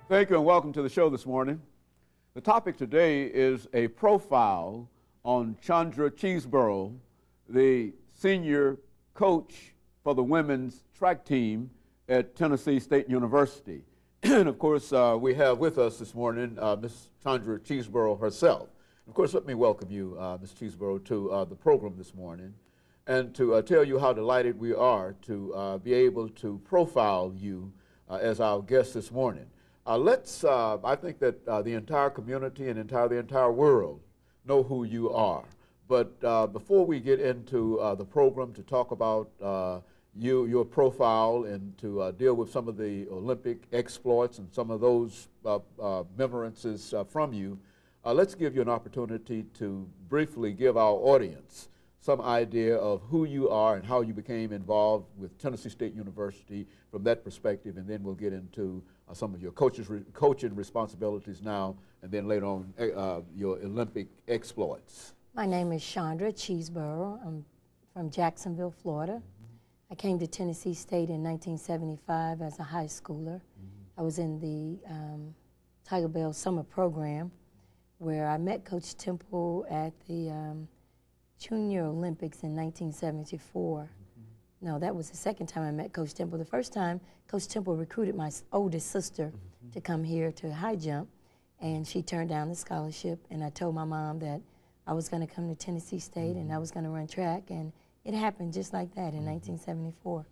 Thank you and welcome to the show this morning. The topic today is a profile on Chandra Cheeseborough, the senior coach for the women's track team at Tennessee State University. And of course, we have with us this morning Ms. Chandra Cheeseborough herself. Of course, let me welcome you, Ms. Cheeseborough, to the program this morning and to tell you how delighted we are to be able to profile you as our guest this morning. I think that the entire community and the entire world know who you are. But before we get into the program to talk about your profile and to deal with some of the Olympic exploits and some of those memorances from you, let's give you an opportunity to briefly give our audience some idea of who you are and how you became involved with Tennessee State University from that perspective, and then we'll get into some of your coaching responsibilities now, and then later on your Olympic exploits. My name is Chandra Cheeseborough. I'm from Jacksonville, Florida. I came to Tennessee State in 1975 as a high schooler. I was in the Tiger Bell summer program where I met Coach Temple at the Junior Olympics in 1974. No, that was the second time I met Coach Temple. The first time, Coach Temple recruited my oldest sister to come here to high jump, and she turned down the scholarship, and I told my mom that I was going to come to Tennessee State and I was going to run track, and it happened just like that in 1974.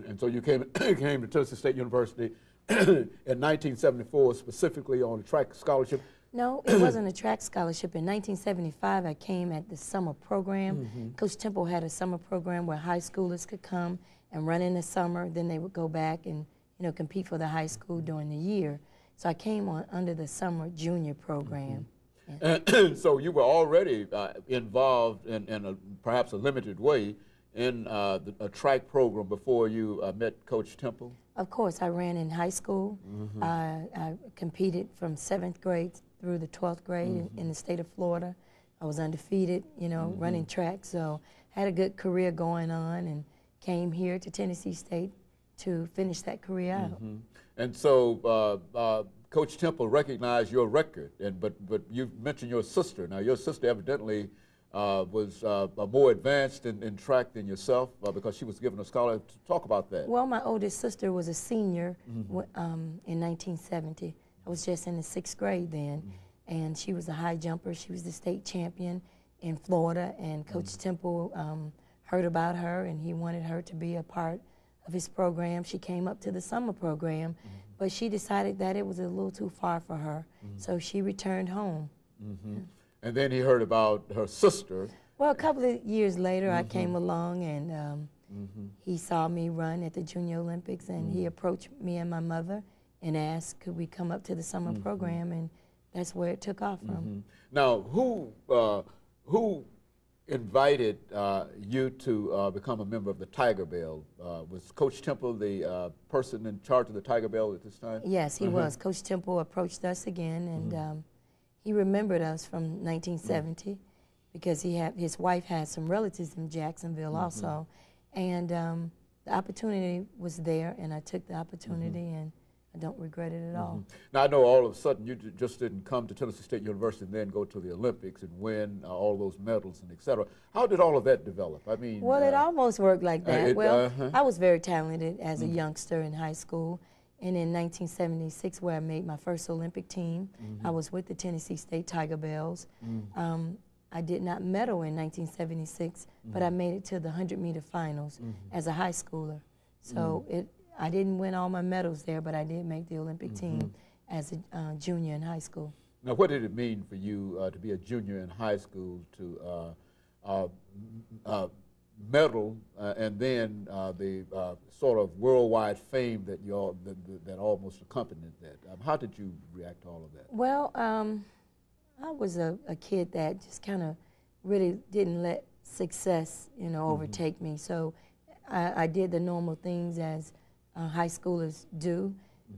And so you came to Tennessee State University in 1974 specifically on a track scholarship? No, it wasn't a track scholarship. In 1975, I came at the summer program. Coach Temple had a summer program where high schoolers could come and run in the summer. Then they would go back and compete for the high school during the year. So I came on under the summer junior program. And so you were already involved in perhaps a limited way in a track program before you met Coach Temple? Of course, I ran in high school. I competed from 7th grade through the 12th grade in the state of Florida. I was undefeated, running track, so had a good career going on and came here to Tennessee State to finish that career out. And so Coach Temple recognized your record, but you mentioned your sister. Now your sister evidently was more advanced in track than yourself because she was given a scholarship. Talk about that. Well, my oldest sister was a senior in 1970. I was just in the 6th grade then, and she was a high jumper. She was the state champion in Florida, and Coach Temple heard about her, and he wanted her to be a part of his program. She came up to the summer program, but she decided that it was a little too far for her, so she returned home. And then he heard about her sister. Well, a couple of years later, I came along, and he saw me run at the Junior Olympics, and he approached me and my mother and asked, could we come up to the summer program, and that's where it took off from. Now, who invited you to become a member of the Tiger Bell? Was Coach Temple the person in charge of the Tiger Bell at this time? Yes, he was. Coach Temple approached us again, and he remembered us from 1970 because his wife had some relatives in Jacksonville also, and the opportunity was there, and I took the opportunity, and I don't regret it at all. Now, I know all of a sudden you just didn't come to Tennessee State University and then go to the Olympics and win all those medals and et cetera. How did all of that develop? I mean, well, it almost worked like that. I was very talented as a youngster in high school, and in 1976, where I made my first Olympic team, I was with the Tennessee State Tiger Bells. I did not medal in 1976, but I made it to the 100-meter finals as a high schooler. So I didn't win all my medals there, but I did make the Olympic team as a junior in high school. Now, what did it mean for you to be a junior in high school, to medal, and then the sort of worldwide fame that that almost accompanied that? How did you react to all of that? Well, I was a kid that just kind of really didn't let success, overtake me. So I did the normal things as high schoolers do.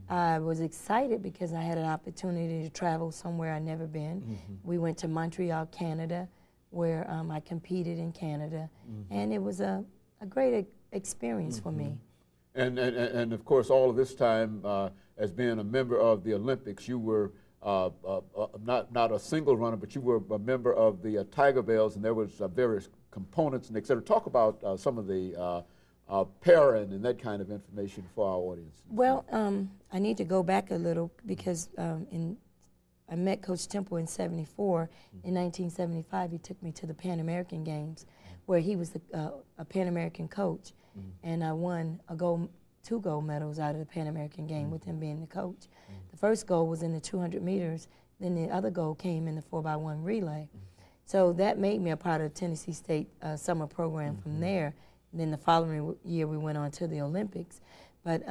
I was excited because I had an opportunity to travel somewhere I'd never been. We went to Montreal, Canada, where I competed in Canada, and it was a great experience for me. And of course, all of this time, as being a member of the Olympics. You were not a single runner, but you were a member of the Tiger Bells, and there was various components and et cetera. Talk about some of the pairing and that kind of information for our audience. Well, I need to go back a little because I met Coach Temple in '74. In 1975, he took me to the Pan American Games, where he was a Pan American coach, and I won two gold medals out of the Pan American game with him being the coach. The first gold was in the 200 meters, then the other gold came in the 4x1 relay. So that made me a part of the Tennessee State summer program from there. And then the following year we went on to the Olympics. But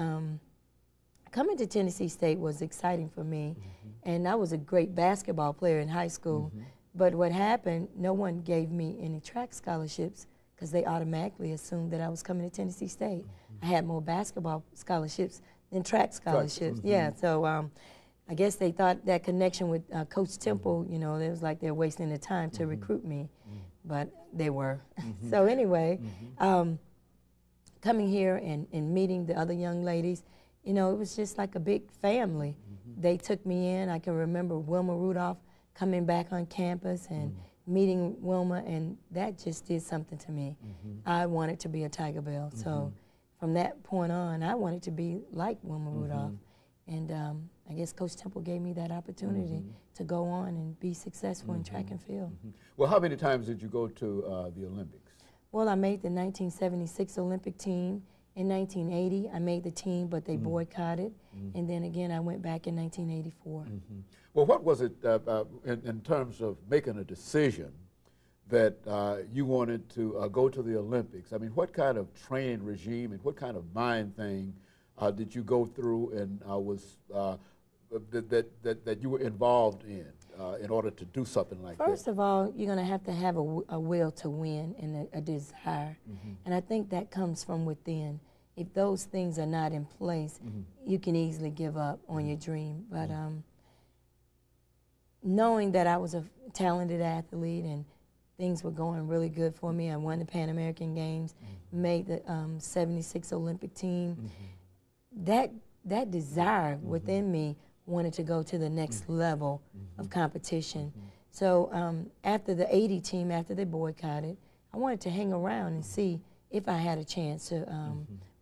coming to Tennessee State was exciting for me, and I was a great basketball player in high school. But what happened, no one gave me any track scholarships because they automatically assumed that I was coming to Tennessee State. I had more basketball scholarships than track scholarships. Yeah, so I guess they thought that connection with Coach Temple, you know, it was like they're wasting their time to recruit me, but they were. So anyway, coming here and meeting the other young ladies, you know, it was just like a big family. They took me in. I can remember Wilma Rudolph coming back on campus and meeting Wilma, and that just did something to me. I wanted to be a Tiger Bell, so from that point on, I wanted to be like Wilma Rudolph. And I guess Coach Temple gave me that opportunity to go on and be successful in track and field. Well, how many times did you go to the Olympics? Well, I made the 1976 Olympic team. In 1980, I made the team, but they boycotted. And then again, I went back in 1984. Well, what was it in terms of making a decision that you wanted to go to the Olympics? I mean, what kind of training regime and what kind of mind thing did you go through and that you were involved in order to do something like that? First of all, you're going to have a will to win and a desire. And I think that comes from within. If those things are not in place, you can easily give up on your dream. But knowing that I was a talented athlete and things were going really good for me, I won the Pan American Games, made the '76 Olympic team. That desire within me wanted to go to the next level of competition. So after the '80 team, after they boycotted, I wanted to hang around and see if I had a chance to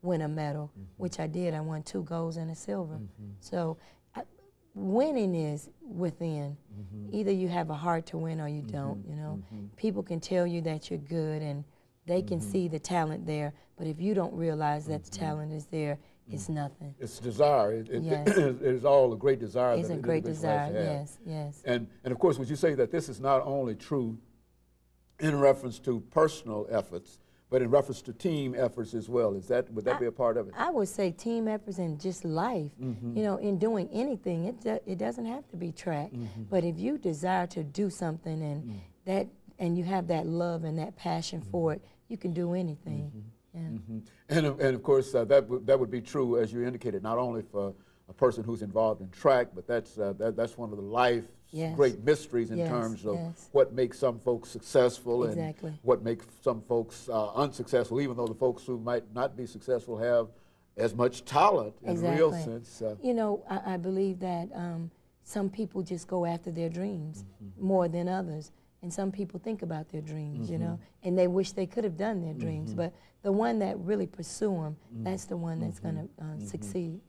win a medal, which I did. I won 2 golds and a silver. So winning is within. Either you have a heart to win or you don't, you know. People can tell you that you're good and they can see the talent there, but if you don't realize that the talent is there, it's nothing. It's desire. Yes. It is all a great desire. It's a great desire, yes, yes. And of course, would you say that this is not only true in reference to personal efforts, but in reference to team efforts as well? Would that be a part of it? I would say team efforts and just life. You know, in doing anything, it doesn't have to be track. But if you desire to do something and you have that love and that passion for it, you can do anything. Yeah. And of course, that would be true, as you indicated, not only for a person who's involved in track, but that's one of the life's great mysteries in terms of what makes some folks successful and what makes some folks unsuccessful, even though the folks who might not be successful have as much talent in real sense. You know, I believe that some people just go after their dreams more than others. And some people think about their dreams, you know, and they wish they could have done their dreams. But the one that really pursue them, that's the one that's going to succeed.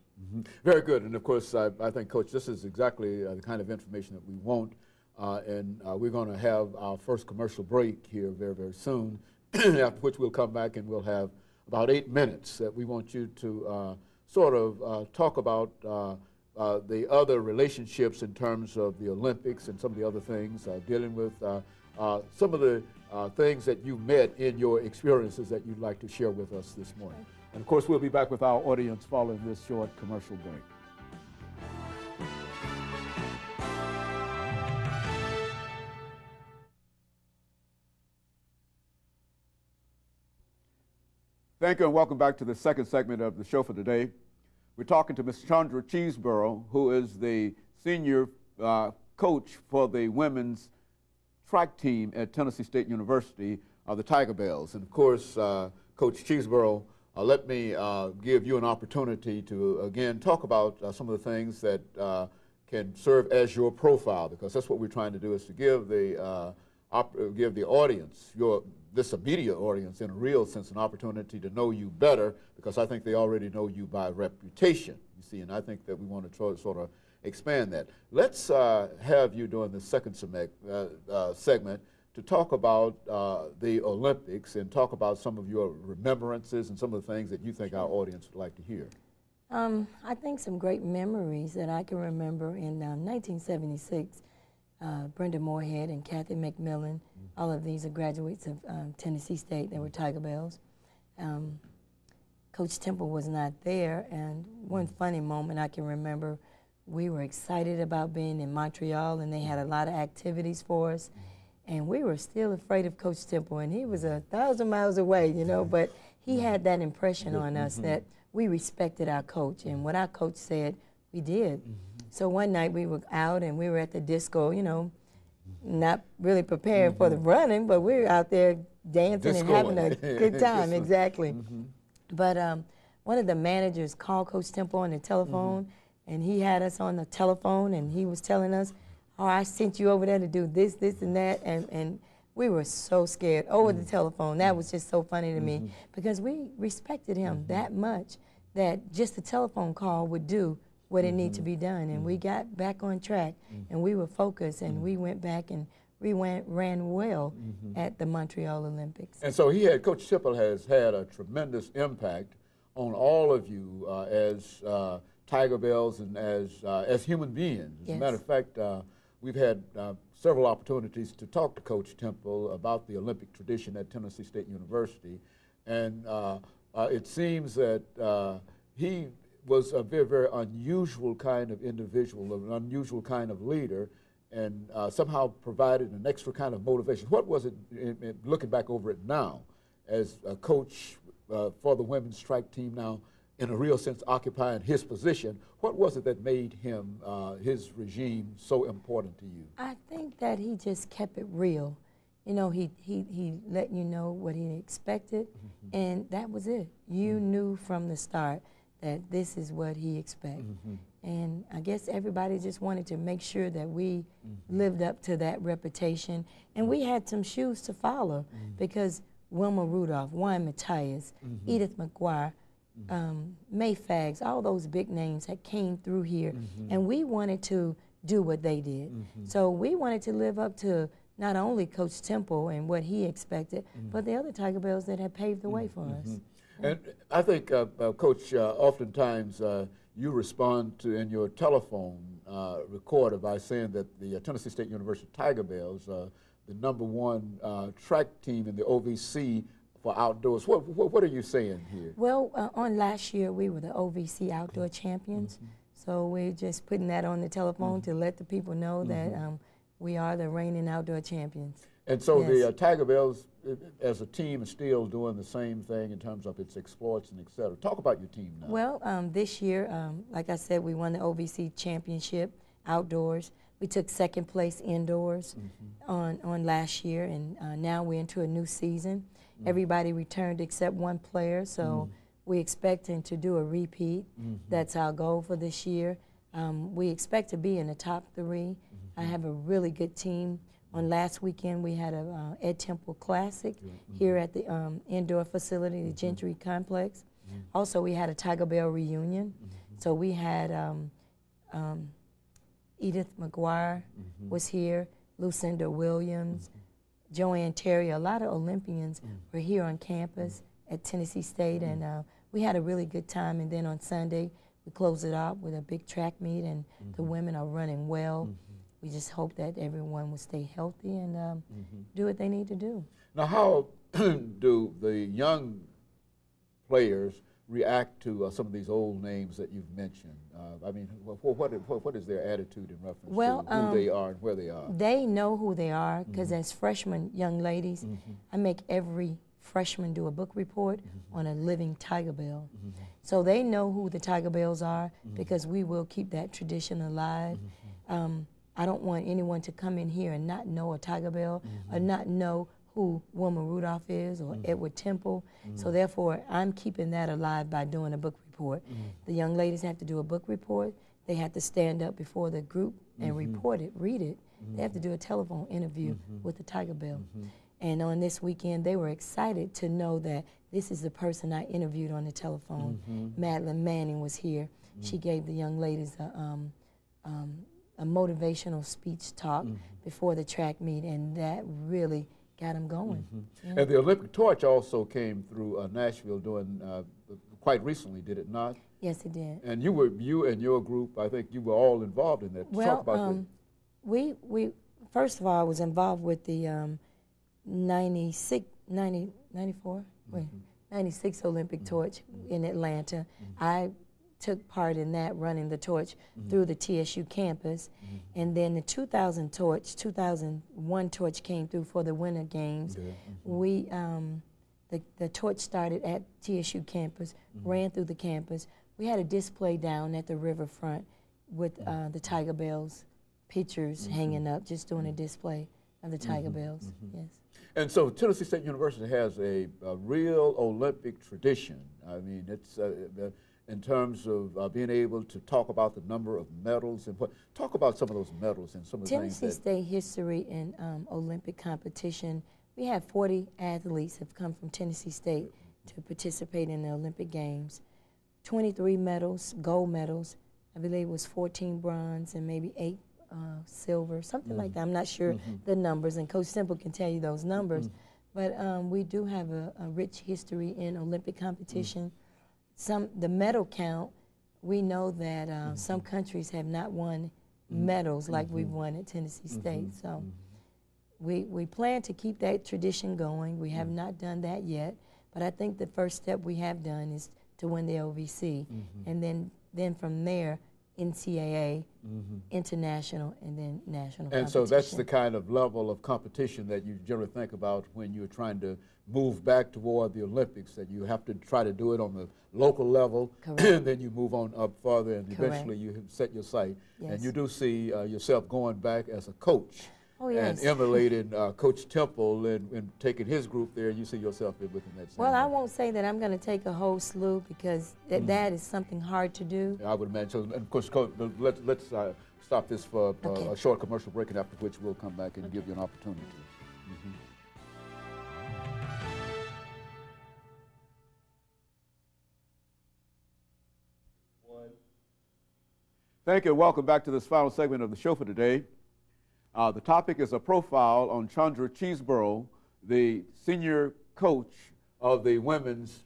Very good. And of course, I think, Coach, this is exactly the kind of information that we want. And we're going to have our first commercial break here very, very soon, after which we'll come back and we'll have about 8 minutes that we want you to sort of talk about the other relationships in terms of the Olympics and some of the other things, dealing with some of the things that you met in your experiences that you'd like to share with us this morning. And of course, we'll be back with our audience following this short commercial break. Thank you and welcome back to the second segment of the show for today. We're talking to Ms. Chandra Cheeseborough, who is the senior coach for the women's track team at Tennessee State University, the Tiger Bells. And of course, Coach Cheeseborough let me give you an opportunity to, again, talk about some of the things that can serve as your profile, because that's what we're trying to do, is to give the audience, this immediate audience, in a real sense, an opportunity to know you better, because I think they already know you by reputation, you see, and I think that we want to sort of expand that. Let's have you during the second segment to talk about the Olympics and talk about some of your remembrances and some of the things that you think our audience would like to hear. I think some great memories that I can remember in 1976, Brenda Moorhead and Kathy McMillan, all of these are graduates of Tennessee State. They were Tiger Bells. Coach Temple was not there, and one funny moment I can remember, we were excited about being in Montreal, and they had a lot of activities for us. And we were still afraid of Coach Temple, and he was 1,000 miles away, you know, but he had that impression on us that we respected our coach, and what our coach said, we did. So one night we were out and we were at the disco, you know, not really prepared for the running, but we were out there dancing and having a good time, exactly. But one of the managers called Coach Temple on the telephone, and he had us on the telephone, and he was telling us, oh, I sent you over there to do this, this, and that, and we were so scared over the telephone. That was just so funny to me, because we respected him that much that just a telephone call would do what it needed to be done, and we got back on track, and we were focused, and we went back and ran well at the Montreal Olympics. And so Coach Temple has had a tremendous impact on all of you as Tiger Bells and as human beings. As a matter of fact, we've had several opportunities to talk to Coach Temple about the Olympic tradition at Tennessee State University, and it seems that he was a very, very unusual kind of individual, an unusual kind of leader, and somehow provided an extra kind of motivation. What was it, looking back over it now, as a coach for the women's track team now, in a real sense occupying his position, what was it that made him, his regime, so important to you? I think that he just kept it real. You know, he let you know what he expected, and that was it. You knew from the start that this is what he expected. And I guess everybody just wanted to make sure that we lived up to that reputation, and we had some shoes to follow, because Wilma Rudolph, Juan Matthias, Edith McGuire, May Fags, all those big names that came through here, and we wanted to do what they did. So we wanted to live up to not only Coach Temple and what he expected, but the other Tiger Bells that had paved the way for us. And I think, Coach, oftentimes you respond to in your telephone recorder by saying that the Tennessee State University Tiger Bells, the #1 track team in the OVC for outdoors. What are you saying here? Well, on last year we were the OVC outdoor champions, so we're just putting that on the telephone to let the people know that we are the reigning outdoor champions. And so the Tiger Bells, as a team, is still doing the same thing in terms of its exploits and et cetera. Talk about your team now. Well, this year, like I said, we won the OVC championship outdoors. We took second place indoors on last year, and now we're into a new season. Everybody returned except one player, so we're expecting to do a repeat. That's our goal for this year. We expect to be in the top 3. I have a really good team. On last weekend, we had a Ed Temple Classic here at the indoor facility, the Gentry Complex. Also, we had a Tiger Bell reunion. So we had Edith McGuire was here, Lucinda Williams, Joanne Terry. A lot of Olympians were here on campus at Tennessee State, and we had a really good time. And then on Sunday, we closed it out with a big track meet, and the women are running well. We just hope that everyone will stay healthy and do what they need to do. Now, how do the young players react to some of these old names that you've mentioned? I mean, what is their attitude in reference to who they are and where they are? They know who they are, because as freshmen, young ladies, I make every freshman do a book report on a living Tiger Bell. So they know who the Tiger Bells are, because we will keep that tradition alive. I don't want anyone to come in here and not know a Tiger Bell or not know who Wilma Rudolph is or Edward Temple. So therefore, I'm keeping that alive by doing a book report. The young ladies have to do a book report. They have to stand up before the group and report it, read it. They have to do a telephone interview with the Tiger Bell. And on this weekend, they were excited to know that this is the person I interviewed on the telephone. Madeline Manning was here. She gave the young ladies a motivational speech talk before the track meet, and that really got them going. Yeah. And the Olympic torch also came through Nashville doing quite recently, did it not? Yes, it did. And you and your group, I think you were all involved in that. Well, talk about that. we first of all, I was involved with the 96 Olympic torch in Atlanta. I took part in that, running the torch through the TSU campus. And then the 2001 torch came through for the Winter Games. We, the torch started at TSU campus, ran through the campus. We had a display down at the riverfront with the Tiger Bells pictures hanging up, just doing a display of the Tiger Bells, yes. And so Tennessee State University has a real Olympic tradition. I mean, it's in terms of being able to talk about the number of medals and talk about some of those medals and some of the things. Tennessee State history in Olympic competition. We have 40 athletes have come from Tennessee State to participate in the Olympic Games. 23 medals, gold medals. I believe it was 14 bronze and maybe 8 silver, something like that. I'm not sure the numbers, and Coach Simple can tell you those numbers. But we do have a rich history in Olympic competition. The medal count, we know that some countries have not won medals like we've won at Tennessee State. So we plan to keep that tradition going. We have not done that yet, but I think the first step we have done is to win the OVC, and then from there, NCAA, international, and then national competition. And so that's the kind of level of competition that you generally think about when you're trying to move back toward the Olympics, that you have to try to do it on the local level, and then you move on up further, and eventually you have set your sight. And you do see yourself going back as a coach. And emulating Coach Temple and taking his group there, you see yourself within that same. Well, I won't say that I'm going to take a whole slew, because that is something hard to do. I would imagine. So, and of course, Coach, let's stop this for a short commercial break, and after which we'll come back and give you an opportunity. Thank you, and welcome back to this final segment of the show for today. The topic is a profile on Chandra Cheeseborough, the senior coach of the women's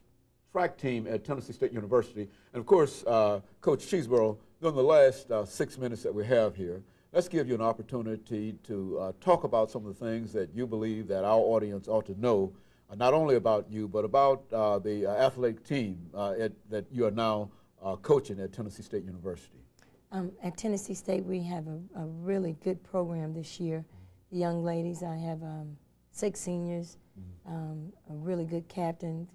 track team at Tennessee State University. And of course, Coach Cheeseborough, during the last 6 minutes that we have here, let's give you an opportunity to talk about some of the things that you believe that our audience ought to know, not only about you, but about the athletic team that you are now coaching at Tennessee State University. At Tennessee State, we have a really good program this year. The young ladies, I have 6 seniors, a really good captain,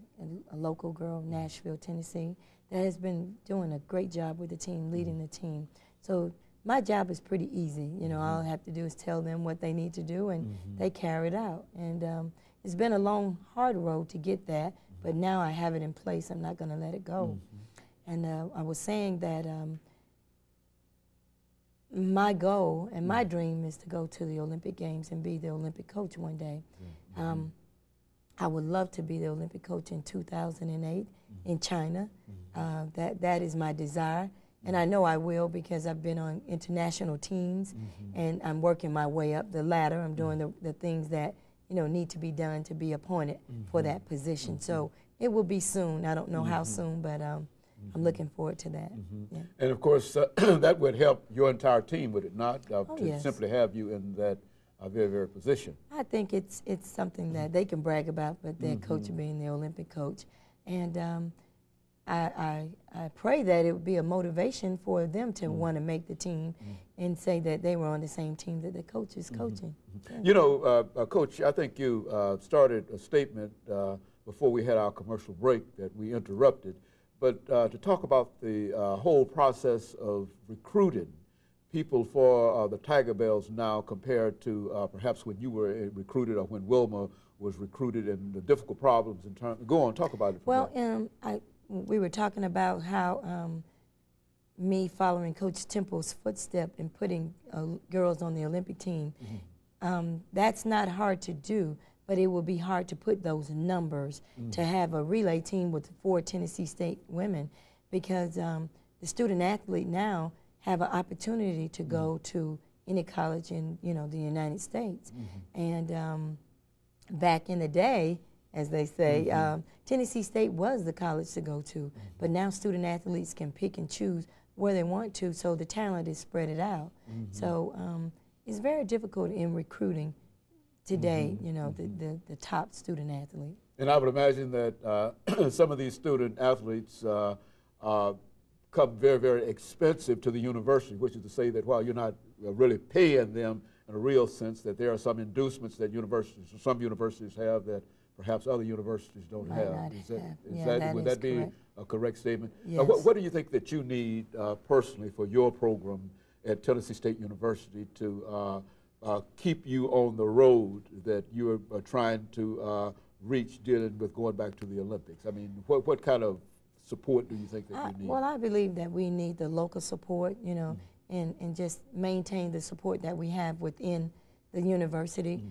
a local girl, Nashville, Tennessee, that has been doing a great job with the team, leading the team. So my job is pretty easy. You know, all I have to do is tell them what they need to do, and they carry it out. And it's been a long, hard road to get that, but now I have it in place. I'm not going to let it go. And I was saying that my goal and my dream is to go to the Olympic Games and be the Olympic coach one day. I would love to be the Olympic coach in 2008 in China. That is my desire, and I know I will, because I've been on international teams, and I'm working my way up the ladder. I'm doing the things that need to be done to be appointed for that position. So it will be soon. I don't know how soon, but I'm looking forward to that. Yeah. And of course, that would help your entire team, would it not, to yes. simply have you in that very, very position? I think it's something that they can brag about, but their coach being the Olympic coach. And I pray that it would be a motivation for them to want to make the team and say that they were on the same team that the coach is coaching. Yeah. You know, Coach, I think you started a statement before we had our commercial break that we interrupted, but to talk about the whole process of recruiting people for the Tiger Bells now compared to perhaps when you were recruited or when Wilma was recruited and the difficult problems in terms. Go on, talk about it. Well, we were talking about how me following Coach Temple's footstep and putting girls on the Olympic team. That's not hard to do, but it will be hard to put those numbers to have a relay team with 4 Tennessee State women, because the student athlete now have an opportunity to go to any college in the United States. And back in the day, as they say, Tennessee State was the college to go to, but now student athletes can pick and choose where they want to, so the talent is spread it out. So it's very difficult in recruiting today, the top student athlete. And I would imagine that some of these student athletes come very, very expensive to the university, which is to say that while you're not really paying them in a real sense, that there are some inducements that some universities have that perhaps other universities don't have. Would that be a correct statement? Yes. What do you think that you need personally for your program at Tennessee State University to keep you on the road that you are trying to reach dealing with going back to the Olympics? I mean, what kind of support do you think that you need? Well, I believe that we need the local support, and just maintain the support that we have within the university,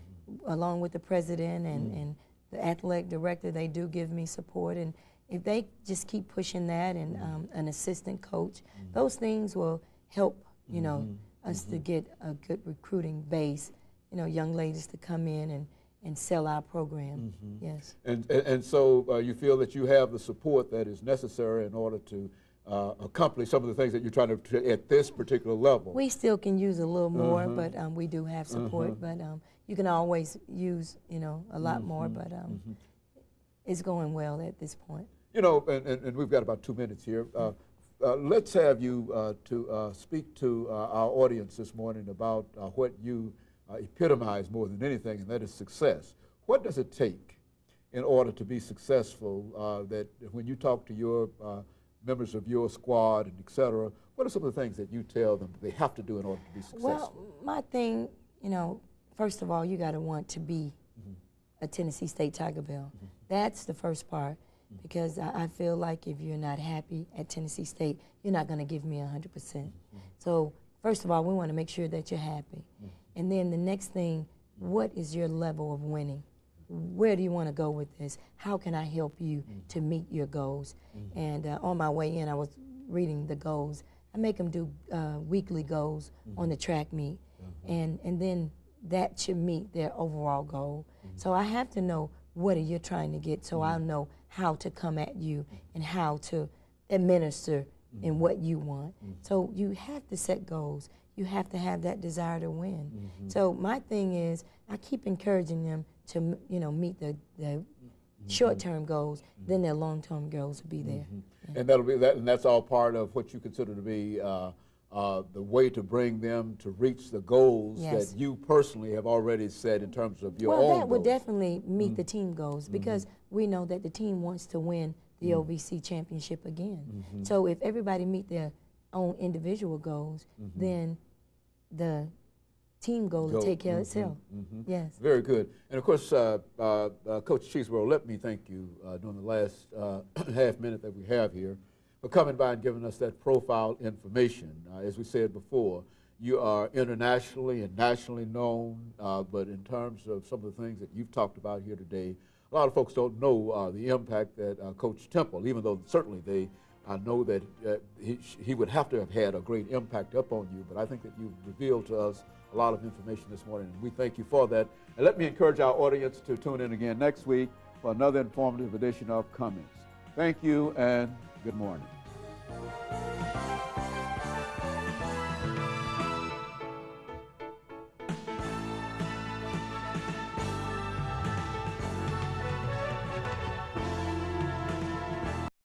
along with the president and the athletic director. They do give me support, and if they just keep pushing that, and an assistant coach, those things will help, us to get a good recruiting base, young ladies to come in and sell our program. Yes. And so you feel that you have the support that is necessary in order to accomplish some of the things that you're trying to at this particular level. We still can use a little more, but we do have support. But you can always use, a lot more. But it's going well at this point. And we've got about 2 minutes here. Let's have you to speak to our audience this morning about what you epitomize more than anything, and that is success. What does it take in order to be successful, that when you talk to your members of your squad and et cetera, what are some of the things that you tell them they have to do in order to be successful? Well, my thing, first of all, you got to want to be a Tennessee State Tiger Belle. That's the first part, because I feel like if you're not happy at Tennessee State, you're not going to give me 100%. So first of all, we want to make sure that you're happy. And then the next thing, what is your level of winning? Where do you want to go with this? How can I help you to meet your goals? And on my way in, I was reading the goals. I make them do weekly goals on the track meet, and then that should meet their overall goal. So I have to know what are you trying to get, so I'll know how to come at you and how to administer in what you want. So you have to set goals. You have to have that desire to win. So my thing is, I keep encouraging them to meet the short-term goals. Then their long-term goals will be there. And that'll be that, and that's all part of what you consider to be the way to bring them to reach the goals that you personally have already set in terms of your own goals. Well, that would definitely meet the team goals, because we know that the team wants to win the OVC championship again. So if everybody meet their own individual goals, then the team goal will take care of itself. Yes. Very good. And of course, Coach Cheeseborough, let me thank you during the last half minute that we have here for coming by and giving us that profile information. As we said before, you are internationally and nationally known, but in terms of some of the things that you've talked about here today, a lot of folks don't know the impact that Coach Temple, even though certainly they know that he would have to have had a great impact upon you, but I think that you've revealed to us a lot of information this morning, and we thank you for that. And let me encourage our audience to tune in again next week for another informative edition of Cummings. Thank you and good morning.